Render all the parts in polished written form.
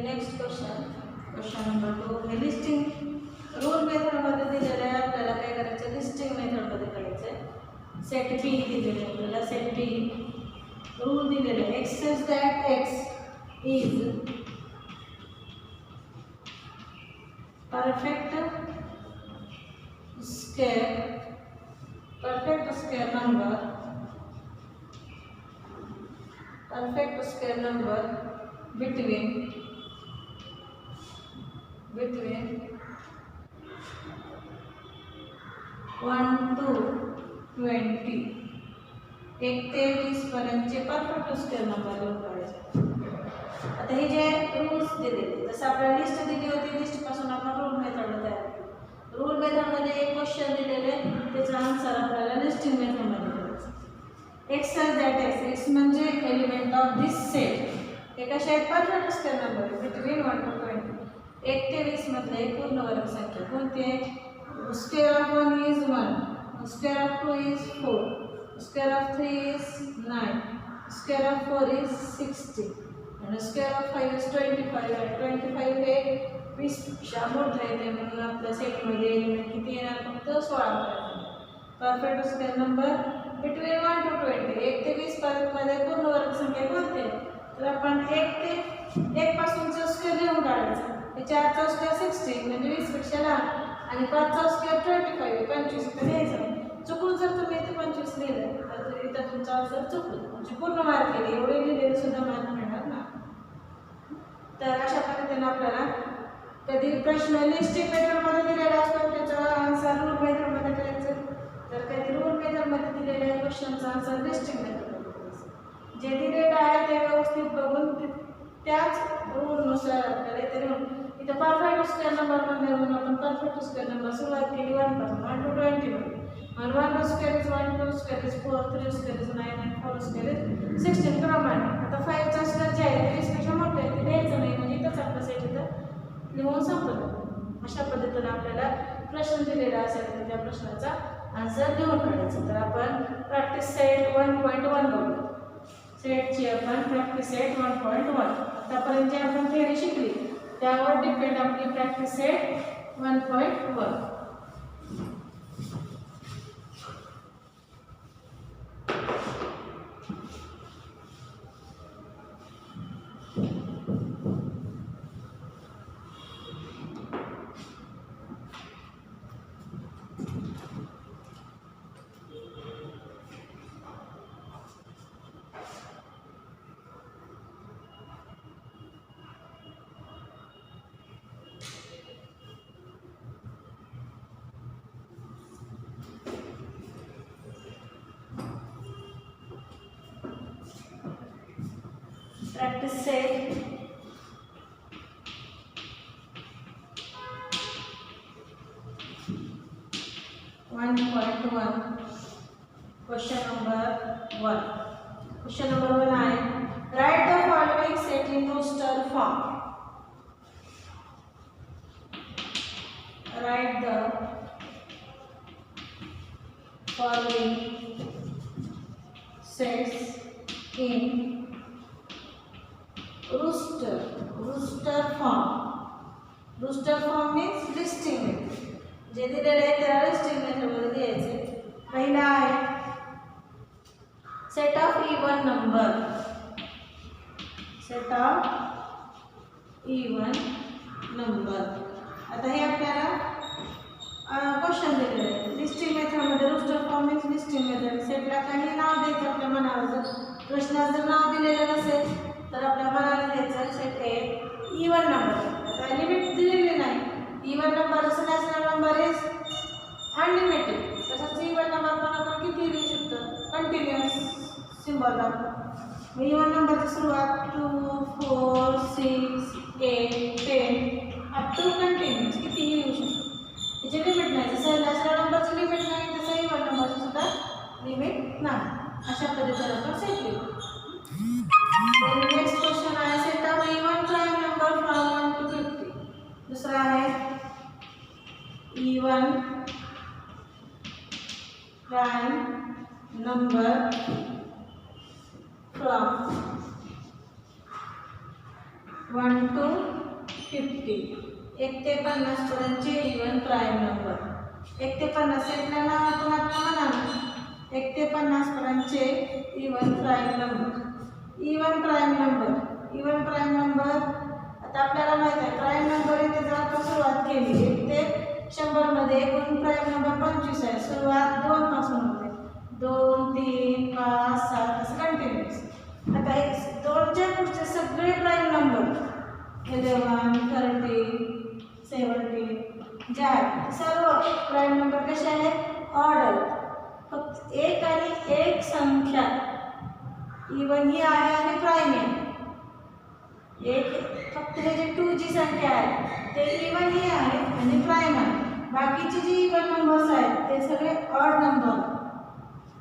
Next question number 2 हे listing rule मेथडमध्ये दिलेलं आहे. आपल्याला काय करायचं, लिस्टिंग मेथडमध्ये करायचं. सेट बी दिलेलं आहे आपल्याला. सेट बी रूल दिलेले आहे. X such that x is perfect square number between 1 to 20 1 ते 20 पर्यंतचे परफेक्ट स्क्वेअर नंबर लिहून काढायचे. आता हे जे रूल्स दिलेले, जसं आपल्याला लिस्ट दिली होती, लिस्ट पासून आपण रूल मेथड तयार केली. रूल मेथडमध्ये एक क्वेश्चन दिलेले, त्याचा आन्सर आपल्याला लिस्टिंग मेथडमध्ये करायचं. X such that x, x म्हणजे एलिमेंट ऑफ दिस सेट. हे कसे आहेत, perfect square number between 1 to 20 1 ते 20 मधले पूर्ण वर्ग संख्या कोणती आहे. Square of 1 is 1, square of 2 is 4, square of 3 is 9, square of 4 is 60 आणि स्क्वेअर ऑफ 5 इज 25 आहे. 25 हे 20 पेक्षा मोठं आहे, म्हणून आपल्या सेटमध्ये एलिमेंट किती येणार, फक्त 16. Perfect square number between 1 to 20 1 ते 20 पर्यंतमध्ये पूर्ण वर्ग संख्या कोणती आहे, तर आपण 1 पासूनचं स्क्वेअर लिहून काढायचं. 4चा स्क्वेअर 60 म्हणजे 20 पेक्षा लहान आणि 5चा स्क्वेअर 25 25 इथं लिहायचं. चुकून जर तुम्ही इथे 25 लिहिलं तर इथं तुमचा आन्सर चुकलं, म्हणजे पूर्ण मार्क केले, एवढे लिहिलेले सुद्धा मार्क मिळणार ना. तर अशा पद्धतीने आपल्याला कधी प्रश्न लिस्टिंग मेथडमध्ये दिलेला असतो, त्याचा आन्सर रूल मेथडमध्ये करायचं. तर कधी रूल मेथडमध्ये दिलेल्या क्वेश्चनचा आन्सर लिस्टिंग मेथडमध्ये करायचं. जे दिलेलं आहे ते व्यवस्थित बघून त्याच रूलनुसार आपल्याला इथे इथं परफेक्ट स्क्वेअर नंबरमध्ये म्हणून आपण परफेक्ट स्क्वेअर नंबर सुरुवात केली 1 पासून 1 to 20 मध्ये. 1 square is 1, 2 square is 4, 3 square is 9 आणि 4 स्क्वेअर इज 16 प्रमाणे. आता 5चा स्क्वेअर जे आहे 20 पेक्षा मोठं आहे, ते लिहायचं नाही, म्हणजे इथंच आपलं सेट इथं लिहून संपलं. अशा पद्धतीने आपल्याला प्रश्न दिलेला असेल तर त्या प्रश्नाचा आन्सर लिहून काढायचं. तर आपण प्रॅक्टिस सेट 1.1 बघू. सेटची आपण प्रॅक्टिस सेट 1.1 आतापर्यंत जे आपण थेअरी शिकली त्यावर डिपेंड आपली practice set 1.1. Practice set 1.1 question number 1. Question number 1 आहे, write the following set in roster form. Write the following sets in roster form. roster form means listing method. जे दिलेले आहे त्याला लिस्टिंग मेथडमध्ये लिहायचे. पहिला आहे set of even number. Set of even number. आता हे आपल्याला क्वेश्चन दिलेले आहे लिस्टिंग मेथडमध्ये. Roster form means listing method. सेटला काही नाव द्यायचं आपल्या मनावर. जर प्रश्नात जर नाव दिलेलं नसेल तर आपल्या मनाला द्यायचं सेट ए इवन नंबर. आता लिमिट दिलेली नाही. इवन नंबर जसं नॅचरल नंबर इज अनलिमिटेड, तसंच इवन नंबर पण आपण किती लिहू शकतो, कंटिन्युअस सिम्बॉल दाखवतो. इवन नंबरची सुरुवात 2, 4, 6, 8, 10 अप टू कंटिन्युअस कितीही लिहू शकतो. याची लिमिट नाही. जसं नॅचरल नंबरची लिमिट नाही तसं इवन नंबरची सुद्धा लिमिट नाही. अशा पद्धतीने आपण सेट लिहू. नेक्स्ट क्वेश्चन आहे set of even prime number from 1 to 50. दूसरा है even prime number from 1 to 50 1 ते 50 पर्यंतचे इवन प्राईम नंबर. 1 ते 50 सेटला नावातून म्हणा 1 ते 50 पर्यंतचे even prime number. Even prime number आता आपल्याला माहित आहे प्राईम नंबर इथे जर आपण सुरुवात केली 1 ते 100 मध्ये एकूण प्राईम नंबर 25 आहे. सुरुवात 2 पासून होते. 2 3 5 7 असं कंटिन्यूअस. आता हे 2च्या पुढचे सगळे प्राईम नंबर 11 30 70 जे आहेत सर्व प्राईम नंबर कसे आहेत ऑर्डर. फक्त एक आणि एक संख्या इवन ही आहे आणि प्राईम आहे. एक फक्त हे जे 2 जी संख्या आहे ते इवन ही आहे आणि प्राईम आहे. बाकीचे जे इवन नंबर्स आहेत ते सगळे ऑड नंबर.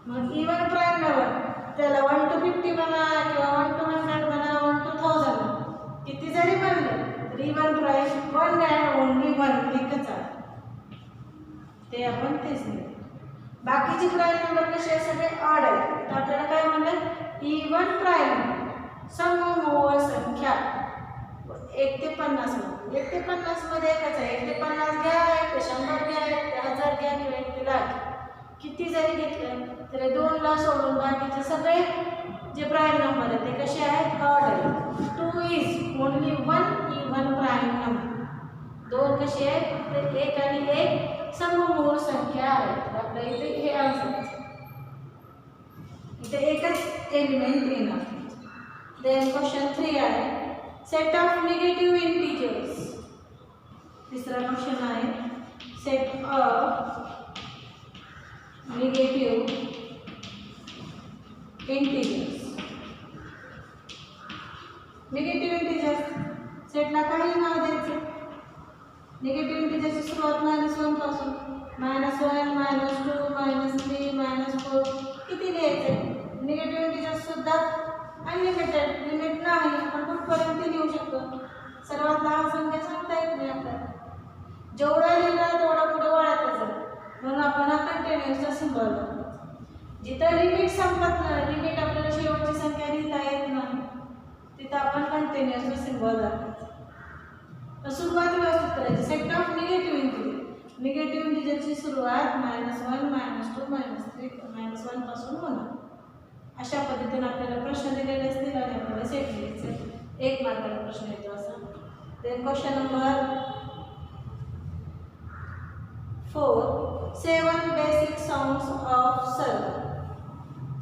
मग इवन प्राईम नंबर त्याला 1 to 50 म्हणा किंवा 1 to 100 म्हणा 1 to 1000 किती जरी बनले तरी इवन प्राईम 1 अँड ओनली 1 एकच आहे. ते आपण तेच नाही. बाकीचे प्राईम नंबर कसे सगळे ऑड आहेत. तर आपल्याला काय म्हणलं इवन प्राईम सममूळ संख्या 1 ते 50 मध्ये. 1 ते 50 मध्ये एकच आहे. 1 ते 50 घ्या 1 ते 100 घ्या 1 ते 1000 घ्या किंवा 1 ते लाख किती जरी घेतलं तरी 2 ला सोडून बाकीचे सगळे जे प्राईम नंबर आहेत ते कसे आहेत ऑड आहेत. 2 is only 1 even prime number. 2 कसे आहेत तर 1 आणि 1 सममूळ संख्या आहेत. आपल्या इथे हे आन्सर इथे एकच एलिमेंट येणार. देन क्वेश्चन 3 आहे सेट ऑफ निगेटिव्ह इंटिजर्स. तिसरा क्वेश्चन आहे set of negative integers. Negative integers सेटला काही नाव द्यायचं. निगेटिव्ह इंटिजरची सुरुवात -1 पासून -1 -2 -3 -4 किती लिहायचे. निगेटिव्ह इंटिजर्स सुद्धा अनलिमिटेड लिमिट नाही. आपण कुठपर्यंत लिहू शकतो. सर्वात लहान संख्या सांगता येत नाही आपल्याला. जेवढा लिहिला तेवढा पुढे वाढतच आहे. म्हणून आपण हा कंटिन्युअसचा सिम्बॉल वापरायचा. जिथं लिमिट संपत नाही लिमिट आपल्याला शेवटची संख्या लिहिता येत नाही तिथं आपण कंटिन्युअसचा सिम्बॉल वापरायचा. तर सुरुवात व्यवस्थित करायची. Set of negative integer. Negative इंटिजरची सुरुवात -1 -2 -3 -1 पासून होणार. अशा पद्धतीने आपल्याला प्रश्न दिलेले असतील आणि आपल्याला सेट लिहायचे. 1 मार्काचा प्रश्न येतो असा. Then question number 4 7 basic sounds of sargam.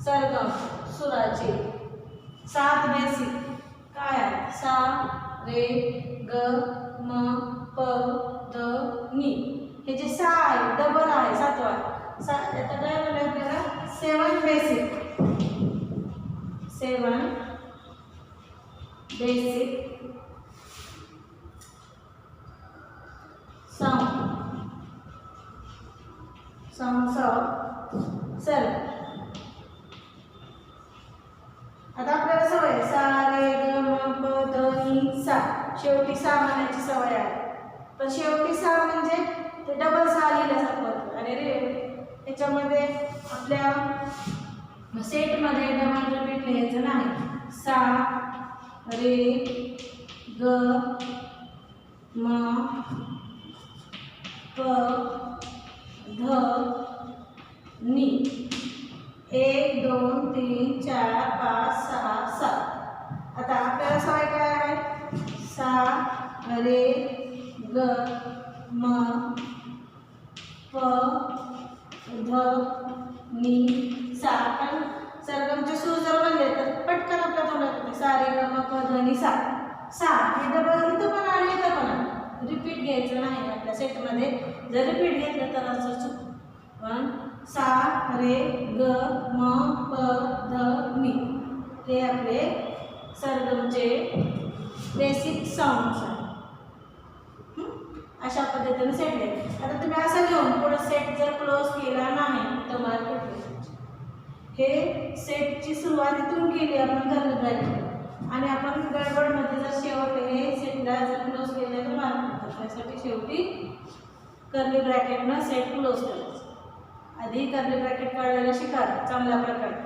सरगम सुराचे 7 बेसिक काय आहेत. सा रे ग म प ध नी. हे जे 6 आहे डबल आहे 7वा. आता काय म्हणलं आपल्याला 7 बेसिक 7 बेसिक साऊंड्स ऑफ सरगम. आता आपल्याला सवय सा रे ग म प ध नी सा. शेवटी 6 म्हणायची सवय आहे. पण शेवटी 6 म्हणजे ते डबल 6 लिहिल्यासारखं होतं. आणि याच्यामध्ये आपल्या सेटमध्ये डबल रिपीट लिहायचं नाही. सा रे ग म प ध नी 1 2 3 4 5 6 7. आता आपल्याला सवय काय आहे सा रे ग म प ध नी सा. पण सरगमचे सूर जर बनले तर पटकन आपल्या तोंडात येते. सा रे ग म प ध नी सा. सा हे डबल इथं पण आणि इथं पण रिपीट घ्यायचं नाही. आपल्या सेटमध्ये जर रिपीट घेतलं तर असं चुकतं. पण सा रे ग म प ध नी हे आपले सरगमचे बेसिक साऊंड्स आहेत. अशा पद्धतीने सेट आहे. आता तुम्ही असं घेऊन पुढे सेट जर क्लोज केला नाही तर मार्क हे सेटची सुरुवात इथून केली आपण कर्ली ब्रॅकेट आणि आपण गडबडमध्ये जर शेवट हे सेटला जर क्लोज केलं तर मार्क पडतात. त्यासाठी शेवटी कर्ली ब्रॅकेटनं सेट क्लोज करायचं. आधी कर्ली ब्रॅकेट काढायला शिका चांगल्या प्रकारे.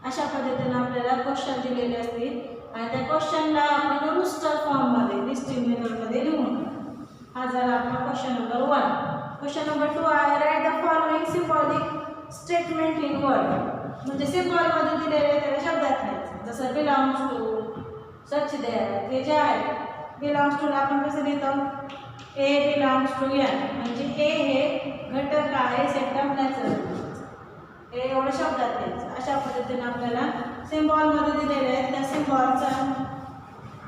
अशा पद्धतीने आपल्याला क्वेश्चन दिलेले असतील आणि त्या क्वेश्चनला आपण रूस्टर फॉर्ममध्ये लिस्टिंग मेथडमध्ये लिहून हा झाला आपला क्वेश्चन नंबर 1. क्वेश्चन नंबर 2 आहे right the following symbolic statement in word. म्हणजे सिम्बॉलमध्ये दिलेले त्याला शब्दात लिहायचं. जसं बिलॉंग्स टू, सच देअर, हे जे आहे बिलॉंग्स टूला आपण कसं लिहितो, ए बिलॉंग्स टू एन. म्हणजे ए हे घटक आहे सेट ऑफ नॅचरल नंबर्स. हे एवढं शब्दात लिहायचं. अशा पद्धतीने आपल्याला सिम्बॉलमध्ये दिलेले आहेत त्या सिम्बॉलचा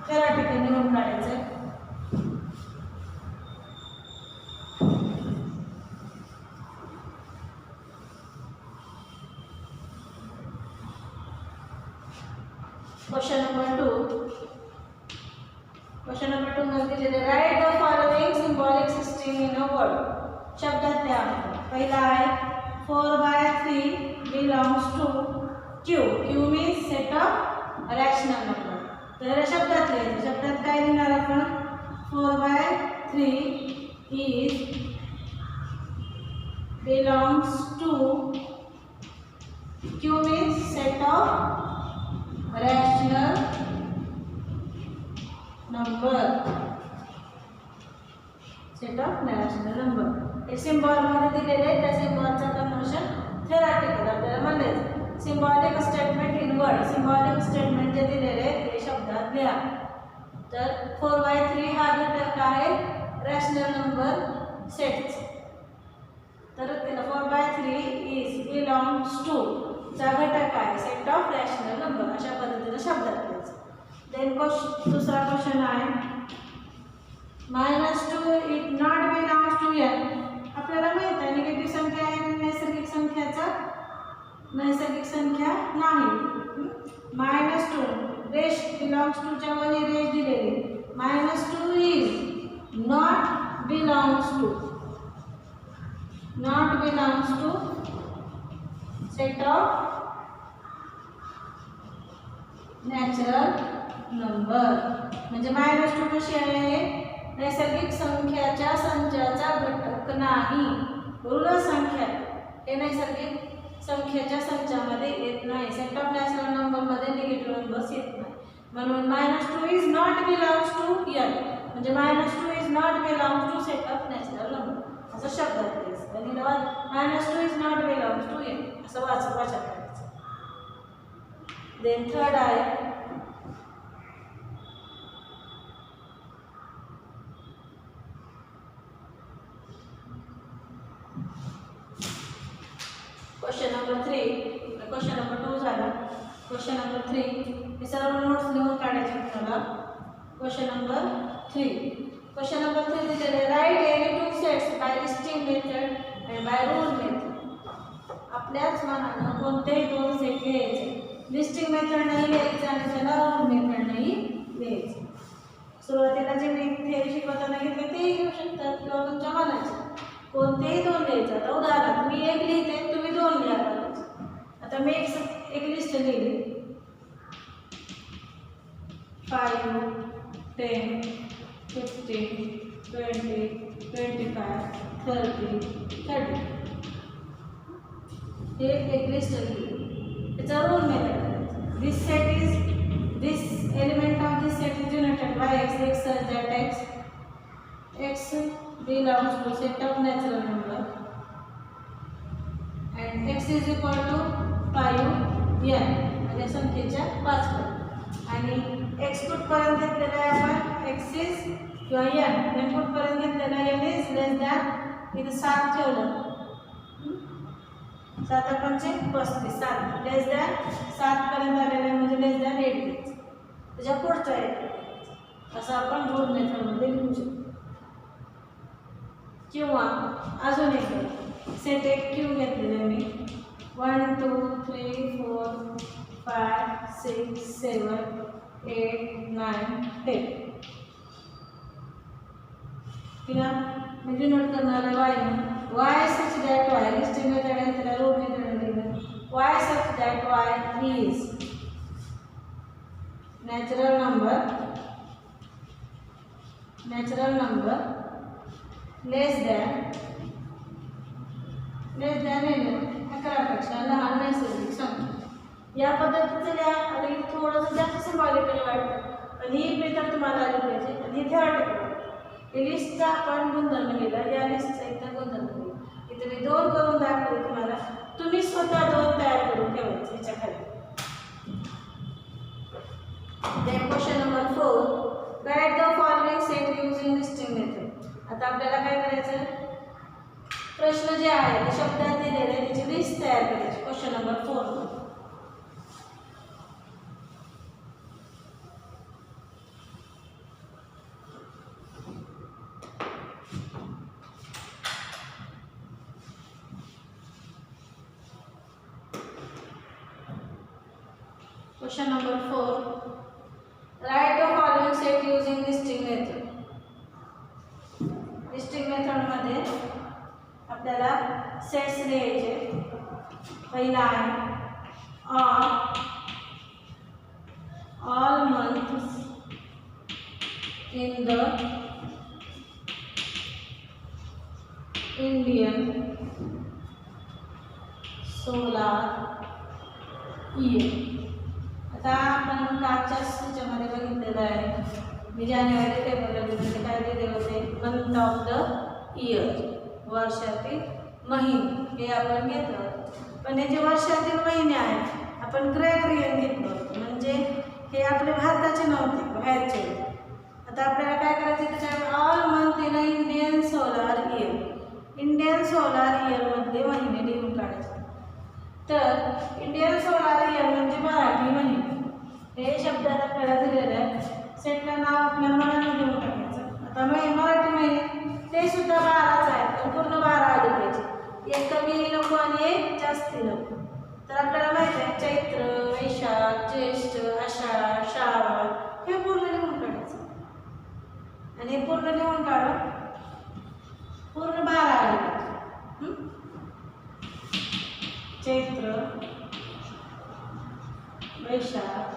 त्या ठिकाणी लिहून काढायचं आहे. Question number 2. क्वेश्चन नंबर 2 मध्ये दिलेले write the following symbolic system in a word. शब्दात लिहा. पहिला आहे 4/3 belongs to Q. Q means set of rational number. तर शब्दात लिहायचं. शब्दात काय लिहिणार आपण, 4/3 is belongs to Q means set of rational number. Set of rational number. हे सिम्बॉलमध्ये दिलेले त्या सिम्बॉलचं कन्व्हर्शन थेरॅटिकल आपल्याला म्हणायचं. Symbolic statement in word. Symbolic statement जे दिलेले ते शब्दात लिहा. तर 4/3 हा घटक आहे रॅशनल नंबर सेटचा. तर त्याला 4/3 इज बिलॉंग्स टू चा घटक आहे सेट ऑफ रॅशनल नंबर. अशा पद्धतीने शब्दात लिहायचं. देन दुसरा क्वेश्चन आहे -2 it not belongs to N. आपल्याला माहित आहे निगेटिव्ह संख्या आहे नैसर्गिक संख्या नाही. -2 रेश बिलॉंग्स टू च्या वर रेश दिलेली. -2 is not belongs to set of natural number. म्हणजे -2 कशी आहे, नैसर्गिक संख्याच्या संचाचा घटक नाही. ऋण संख्या हे नैसर्गिक संख्येच्या संचामध्ये येत नाही. सेट ऑफ नॅचरल नंबरमध्ये निगेटिव्ह नंबर्स येत नाही. म्हणून -2 is not belongs to N. म्हणजे -2 is not belongs to set of natural number असं शब्दात लिहायचं. आणि -2 is not belongs to N असं वाचा करायचं. देन थर्ड आहे क्वेश्चन नंबर 3. क्वेश्चन नंबर 2 झाला. क्वेश्चन नंबर 3 हे सर्व नोट्स लिहून काढायचे तुम्हाला. Question number 3. क्वेश्चन नंबर 3 दिलेले write any 2 sets by listing method आणि बाय रूल मेथड. आपल्याच मनानं कोणतेही 2 सेट लिहायचे. लिस्टिंग मेथड नाही लिहायचं आणि त्याला रूल मेथड नाही लिहायचं. सुरुवातीला जे मी थेअरी शिकवताना घेतले ते घेऊ शकतात किंवा तुमच्या मनाचे कोणतेही 2 लिहायचं. आता उदाहरणार्थ मी 1 लिहिते, तुम्ही 2 लिहा. आता मी एक लिस्ट लिहिली 5, 10, 15, 20, 25, 30. हे एक लिस्ट लिहिली. त्याचा rule method this element of this set is united by x such that x belongs to set of natural number and x is equal to 5 n म्हणजे संख्येच्या 5 पट. आणि x कुठपर्यंत घेतलेला आहे आपण, x is किंवा n कुठपर्यंत घेतलेला आहे, n is लेस दॅन इथे 7 ठेवलं. 7 पंचे 35, 7 लेस दॅन 7 पर्यंत आलेलं आहे म्हणजे लेस दॅन 8 घ्यायचं. त्याच्या पुढचा 8 असं आपण रूल मेथडमध्ये लिहू शकतो. किंवा अजून एक सेट एक क्यू घेतलेले मी 1 2 3 4 5 6 7 8 9 10. किंवा म्हणजे नोट करणार आहे y such that y listing method आहे त्याला रूल मेथड दिलं. y such that y is natural number less than 11 पेक्षा लहान नैसर्गिक संख्या. या पद्धतीचं लिहा. आता हे थोडंसं जास्त सिम्बॉलिकली वाटतं, पण ही मेथड तुम्हाला आली पाहिजे आणि हे थेॉरिटिकल. हे लिस्टचा आपण गुणधर्म लिहिला, या लिस्टचा इथं गुणधर्म लिहिला. इथे मी 2 करून दाखवले तुम्हाला. तुम्ही स्वतः 2 तयार करून ठेवायचे ह्याच्या खाली. Then question number 4, write the following set using listing method. आता आपल्याला काय करायचं, प्रश्न जे आहे ते शब्दात दिलेले आहे त्याची लिस्ट तयार करायची. Question number 4. Question number 4, write the following set using listing method. Listing method मध्ये आपल्याला सेट्स लिहायचे. पहिला आहे all months in the Indian solar year. आता आपण कालच्या ह्याच्यामध्ये बघितलेलं आहे, मी जानेवारी फेब्रुवारीमध्ये काय दिले होते, मंथ ऑफ द इयर, वर्षातील महिने हे आपण घेतलं होतं. पण हे जे वर्षातील महिने आहेत आपण ग्रेगरियन घेतलं होतं, म्हणजे हे आपले भारताचे नव्हते, बाहेरचे. आता आपल्याला काय करायचं, त्याच्यावर all month in Indian solar year, Indian solar इयरमधले महिने लिहून काढायचे. तर इंडियन सोलार इयर म्हणजे मराठी महिने. हे शब्दात आपल्याला दिलेलं आहे. सेटला नाव आपल्या मनाने देऊन टाकायचं. आता मराठी महिने ते सुद्धा 12च आहेत, पण पूर्ण 12 आले पाहिजे. एक कमी नको आणि एक जास्ती नको. तर आपल्याला माहिती आहे चैत्र, वैशाख, ज्येष्ठ, आषाढ, श्रावण हे पूर्ण लिहून काढायचं. आणि हे पूर्ण लिहून काढून पूर्ण 12 आले पाहिजे. चैत्र, वैशाख,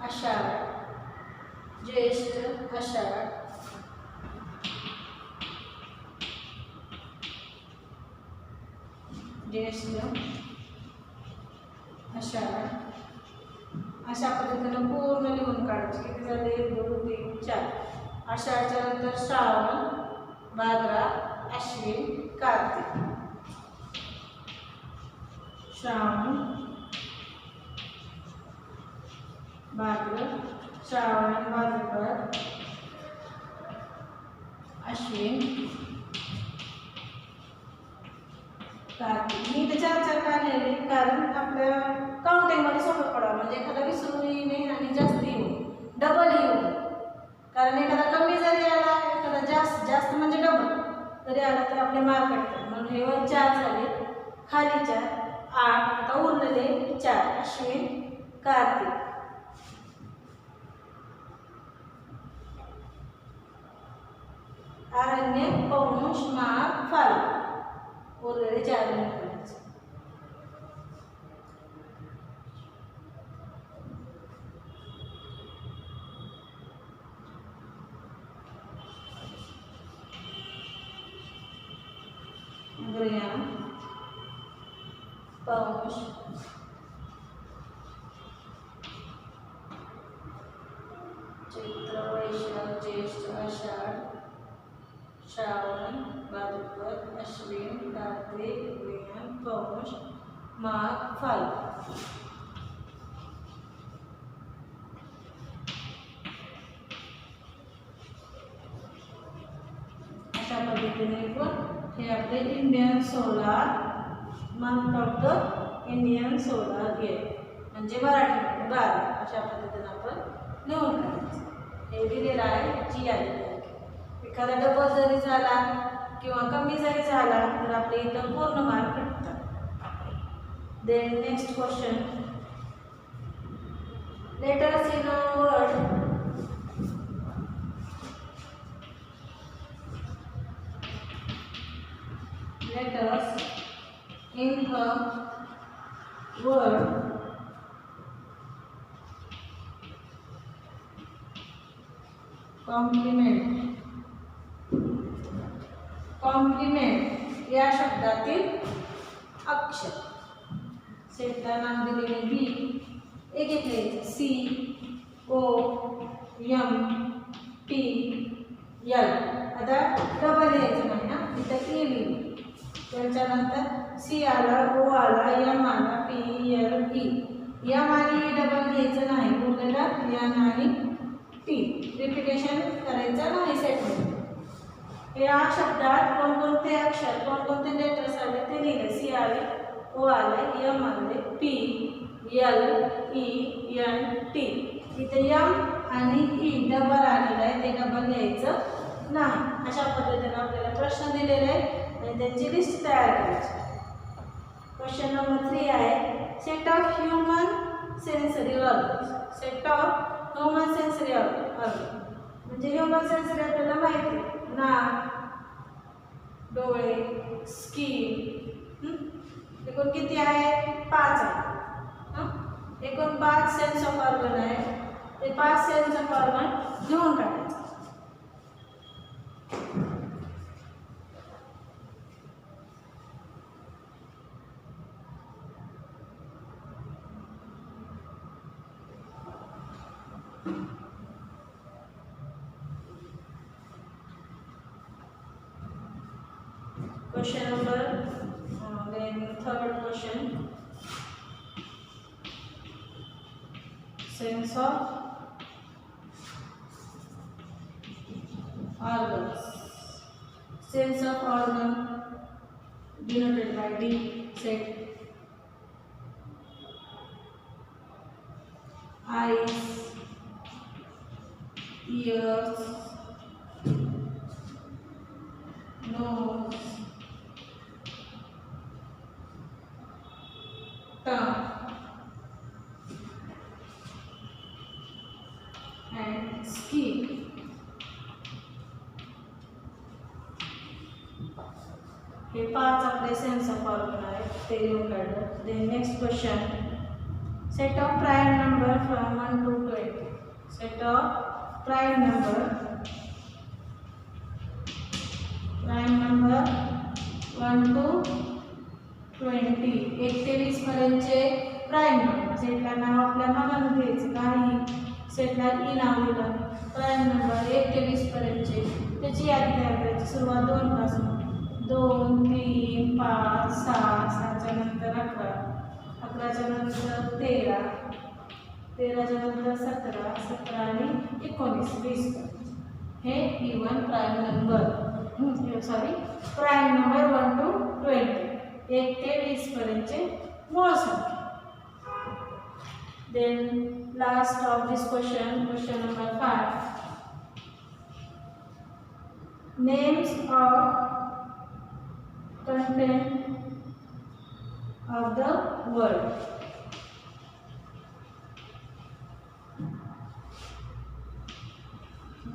आषाढ, ज्येष्ठ, आषाढ, आषाढ अशा पद्धतीनं पूर्ण लिहून काढायचे. किती झाले, 1 2 3 4. आषाढच्या नंतर श्रावण, भाद्रा, अश्विन, कार्तिक. श्रावण, श्रावण, भाद्रपद, अश्विन, कार्तिक. मी इथे 4 का लिहिले, कारण आपल्या काउंटिंगमध्ये सोपं पडावं, म्हणजे एखादा विसरून येऊ नये आणि जास्त येऊ, डबल येऊ. कारण एखादा कमी जरी आला, एखादा जास्त म्हणजे डबल जरी आला तर आपले मार्क कटतात. म्हणून हे वर 4 झाले, खाली 4, 8. आता उरलेले 4, अश्विन, कार्तिक. आरण्य, पौष, माघ, फाल्गुन. उरलेले 4 लिहून काढायचे. ग्रहण, पौष, चैत्र, वैशाख, ज्येष्ठ, आषाढ, श्रावण, भाद्रपद, अश्विन, कार्तिक, ग्रहण, पौष, माघ, फाल्गुन. अशा पद्धतीने हे आपले Indian solar month of the Indian solar year म्हणजे मराठीमध्ये 12. अशा पद्धतीने आपण लिहून काढायचं. हे दिलेलं आहे, जी आलेली आहे. एखादा डबल जरी झाला किंवा कमी जरी झाला तर आपले इथं पूर्ण मार्क भेटतात. Then next question, letters in a word letters in a word complement या शब्दातील अक्षर. सेटला नाव दिलेले बी, एक एक लिहायचं C O M P L. आता डबल लिहायचं नाही ना, इथं ई लिहिलं. त्याच्यानंतर सी आला, ओ आला, एम आला, पी एल ई. एम आणि ई डबल घ्यायचं नाही, उरलेलं एन आणि टी रिपिटेशन करायचं नाही सेटमध्ये. या शब्दात कोणकोणते अक्षर कोणकोणते लेटर्स आले ते लिहिले. सी आले, ओ आले, एम आले, P L E N T. इथे एम आणि ई डबल आलेलं आहे, ते डबल लिहायचं नाही. अशा पद्धतीने आपल्याला प्रश्न दिलेले आहेत आणि त्यांची लिस्ट तयार करायची. क्वेश्चन नंबर 3 आहे set of human sensory organs. Set of human sensory organ म्हणजे ह्यूमन सेन्सरी आपल्याला माहिती आहे, नाक, डोळे, स्किन. एकूण किती आहे? 5 आहे. एकूण 5 सेन्स ऑफ ऑर्गन आहे. ते 5 सेन्स ऑफ ऑर्गन लिहून काढायचं. Question number then third question, sense of organs. Sense of organ denoted by D. Set eyes, ears, nose, tongue and skin. हे 5 आपले सेन्स ऑफ ऑर्गन आहेत, ते लिहून काढलं. Then next question, set of prime number from 1 to 20. Set of prime number 1 to 20, 1 ते 20 पर्यंतचे prime number. सेटला नाव आपल्या मनानं द्यायचं, काही सेटला ई नाव दिलं. प्राइम नंबर 1 ते 20 पर्यंतचे त्याची यादी तयार करायची. सुरुवात 2 पासून, 2 3 5 6, 6च्या नंतर 11, 11च्या नंतर 13, 13च्या नंतर 17, 17 आणि 19, 20. हे even prime number prime number 1 to 20, 1 ते 20 पर्यंतचे मूळ संख्या. Then last of this question, question number 5, names of content of the world.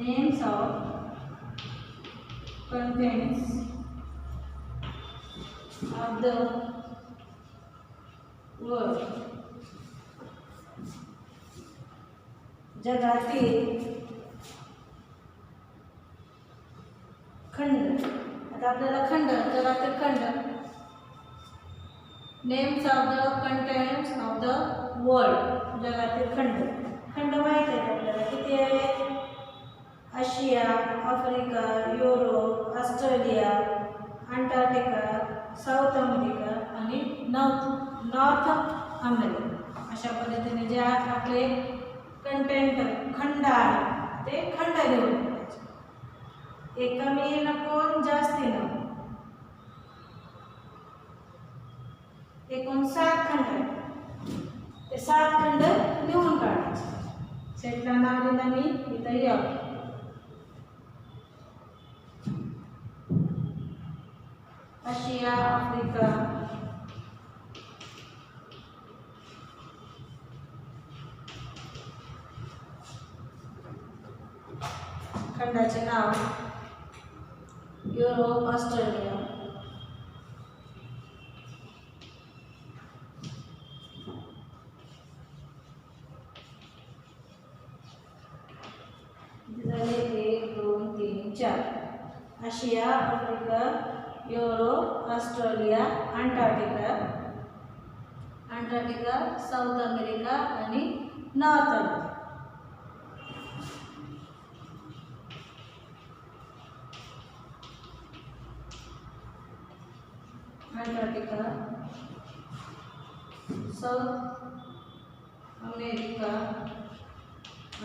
Names of contents of the world. जगातील खंड. आता आपल्याला खंड, जगातील खंड. Names of the contents of the world. जगातील खंड. खंड माहित आहेत आपल्याला किती आहेत? Asia, Africa, Europe, Australia, Antarctica, South America आणि नॉर्थ अमेरिका. अशा पद्धतीने जे आपले कंटेंट खंड आहे ते खंड लिहून ठेवायचे. एक कमी नको, जास्ती नको. एकूण 7 खंड आहेत, ते 7 खंड लिहून काढायचे. सेटला नाव दिलं मी, इथं या. आशिया, आफ्रिका, खंडाचे नाव युरोप, ऑस्ट्रेलिया, झाले 1 2 3 4. Asia, Africa, Europe, Australia, Antarctica Antarctica, South America आणि North America. Antarctica, South America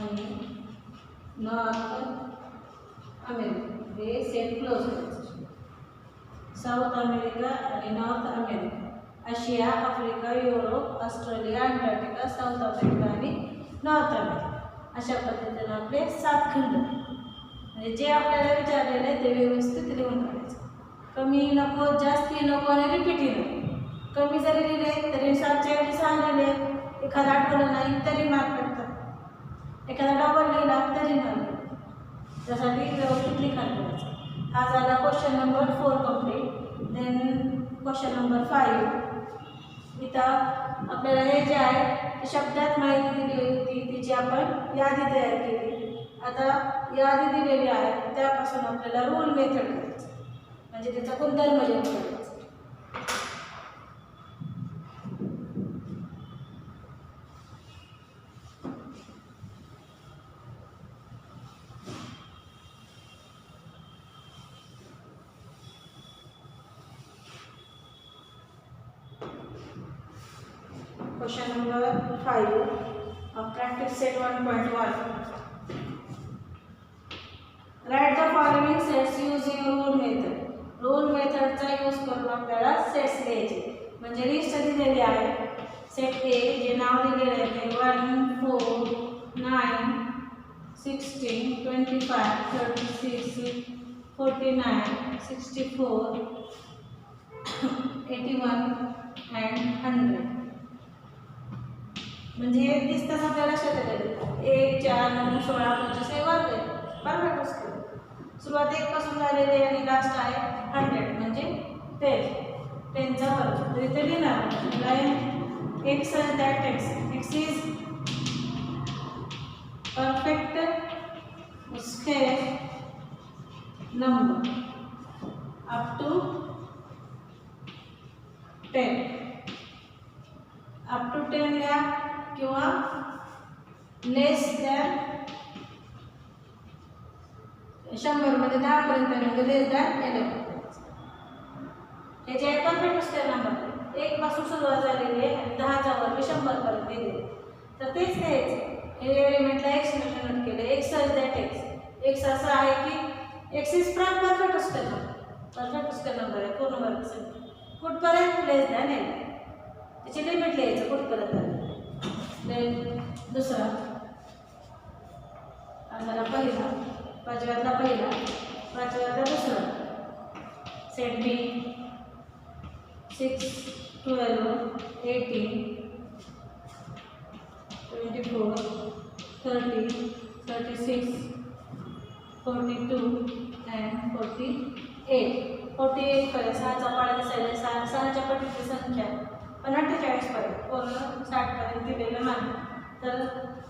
आणि नॉर्थ अमेरिका हे सेट क्लोज करायचे. साऊथ अमेरिका आणि North America, Asia, Africa, Europe, Australia, Antarctica, South America आणि North America अशा पद्धतीने आपले 7 खंड. म्हणजे जे आपल्याला विचारलेले आहे ते व्यवस्थित लिहून काढायचं. कमी नको, जास्ती नको आणि रिपीटही नको. कमी जरी लिहिले तरी 7च्या ऐवजी 6 लिहिले, एखादा आठवलं नाही तरी मार्क भेटतात, एखादा डबल लिहिला तरी मार्क भेटतात. त्यासाठी व्यवस्थित लिखाण करायचं. हा झाला question number 4 complete. Then question number 5. इथं आपल्याला हे जे आहे ते शब्दात माहिती दिली होती, तिची आपण यादी तयार केली. आता यादी दिलेली आहे त्यापासून आपल्याला रूल मेथड करायचं, म्हणजे त्याचा गुणधर्म लिहून काढायचा. Question number 5 of practice set 1.1. Write the following sets using rule method. Rule method चा यूज करून आपल्याला सेट्स लिहायचे. म्हणजे लिस्ट दिलेली आहे. सेट ए जे नाव दिलेले आहे ते 1, 4, 9, 16, 25, 36, 49, 64, 81 and 100. म्हणजे हे दिसताच आपल्याला लक्षात येतं 1, 4, 9, 16, 25 हे वर्ग आहे. परफेक्ट असतो. सुरुवात 1 पासून झालेली आहे आणि लास्ट आहे 100 म्हणजे 10 चा वर्ग. तर इथे लिहिणार x and that x is perfect square number up to 10. up to 10 लिहा किंवा लेस दॅन 100 मध्ये 10 पर्यंत म्हणजे लेस दॅन 11. हे जे परफेक्ट स्क्वेअर नंबर 1 पासून सुरुवात झालेली आहे आणि 10 चा वर्ग 100 पर्यंत दिले, तर तेच द्यायचं. हे एलिमेंटला x ने नोट केले. x इज दॅट x असं आहे की x is perfect square number. Perfect square number आहे पूर्ण वर्ग संख्या. कुठपर्यंत लेस दॅन 11. त्याची लिमिट लिहायचं कुठपर्यंत. देन दुसरा आम्हाला पहिला, पाचव्यातला पहिला, पाचव्यातला दुसरा. Set B 6, 12, 18, 24, 30, 36, 42 and 48. 48 पर्यंत 6चा पाडा दिसायला 6च्या पटीची संख्या पण 48 पर्यंत पूर्ण 60 पर्यंत दिलेलं नाही. तर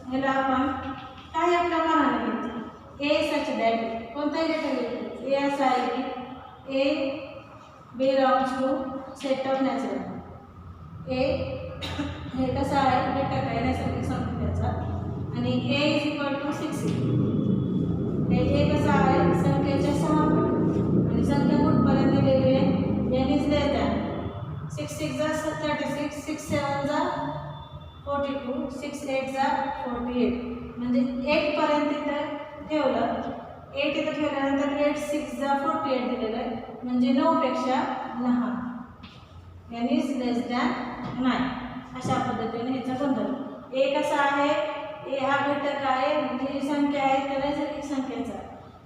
ह्याला आपण काय आपल्या मानाने घ्यायचं. ए सच दॅट कोणताही डेटा घ्यायचा. ए असं आहे की A belongs to set of natural. A हे कसं आहे घटक आहे नैसर्गिक संख्येचा आणि ए इज इक्वल टू 6. हे कसं आहे संख्येच्या 6 पट आणि संख्या कुठपर्यंत दिलेली आहे एन इज लेस दॅन 6 6 जा 36, 6 7 जा 42, 6 8 जा 48. म्हणजे 8 पर्यंत इथं ठेवलं. 8 इथं ठेवल्यानंतर 8 6 जा 48 दिलेलं आहे म्हणजे 9 पेक्षा लहान. N is less than 9. अशा पद्धतीने ह्याचा गुणधर्म. ए कसा आहे ए हा घटक आहे म्हणजे जी संख्या आहे त्या नैसर्गिक संख्येचा.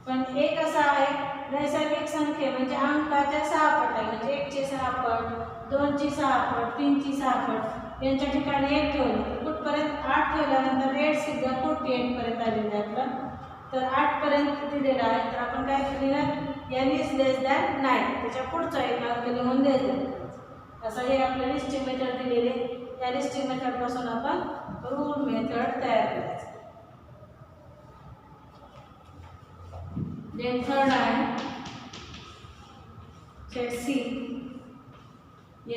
पण ए कसा आहे नैसर्गिक संख्ये म्हणजे अंकाच्या 6 पट आहे. म्हणजे 1 चे 6 पट, 2 ची 6 पट, 3 ची 6 पट. यांच्या ठिकाणी 1 ठेवलं कुठपर्यंत 8 ठेवल्यानंतर 8 6 जा 48 पर्यंत आलेलं आहे आपलं. तर 8 पर्यंत दिलेलं आहे. तर आपण काय केलेलं एन इज लेस दॅन 9. त्याच्या पुढचा एक अंक लिहून द्यायचा. असं हे आपल्या लिस्टिंग मेथड दिलेले. या लिस्टिंग मेथड पासून आपण रूल मेथड तयार करायचं. देन थर्ड आहे set C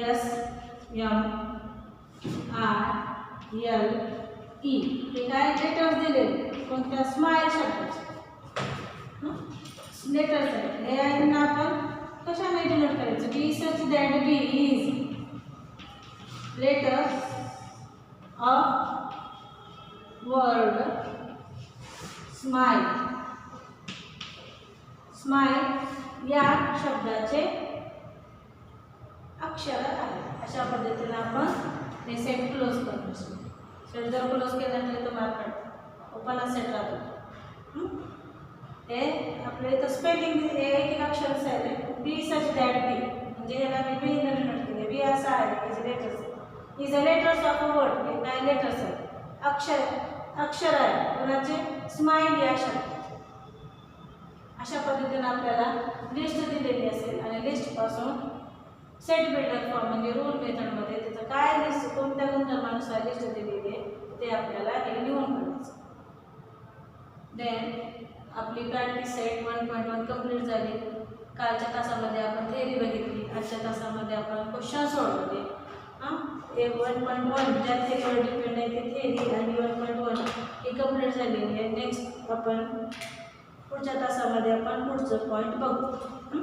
S M SMILE हे काय लेटर्स दिले कोणत्या स्माईल शब्दाचे लेटर्स आहेत हे यांना आपण कशाने डिनोट करायचं B such that B is letters of word smile smile या शब्दाचे अक्षर आहे अशा पद्धतीने आपण हे सेट क्लोज करतो सेट जर क्लोज केल्यानंतर तो मार्क काढतो ओपन सेट राहतो हे आपल्या इथं स्पेलिंग एक एक अक्षर आहे बी सच दॅट बी म्हणजे याला मी बी डिनोट केले बी असा आहे त्याचे letters is a letters of a word हे काय लेटर्स आहे अक्षर आहे कोणाचे स्माईल या शब्दाचे अशा पद्धतीने आपल्याला लिस्ट दिलेली असेल आणि लिस्टपासून सेट बिल्डर फॉर्म म्हणजे रूल मेथडमध्ये त्याचं काय लिस्ट कोणत्या गुणधर्मानुसार लिस्ट दिलेली आहे ते आपल्याला हे लिहून काढायचं देन आपली प्रॅक्टिस सेट 1.1 कंप्लीट झाली कालच्या तासामध्ये आपण थेअरी बघितली आजच्या तासामध्ये आपण क्वेश्चन सोडवले हे 1.1 ज्या थेअरीवर डिपेंड आहे ते थेअरी आणि 1.1 ही कंप्लीट झालेली आहे नेक्स्ट आपण पुढच्या तासामध्ये आपण पुढचं पॉईंट बघू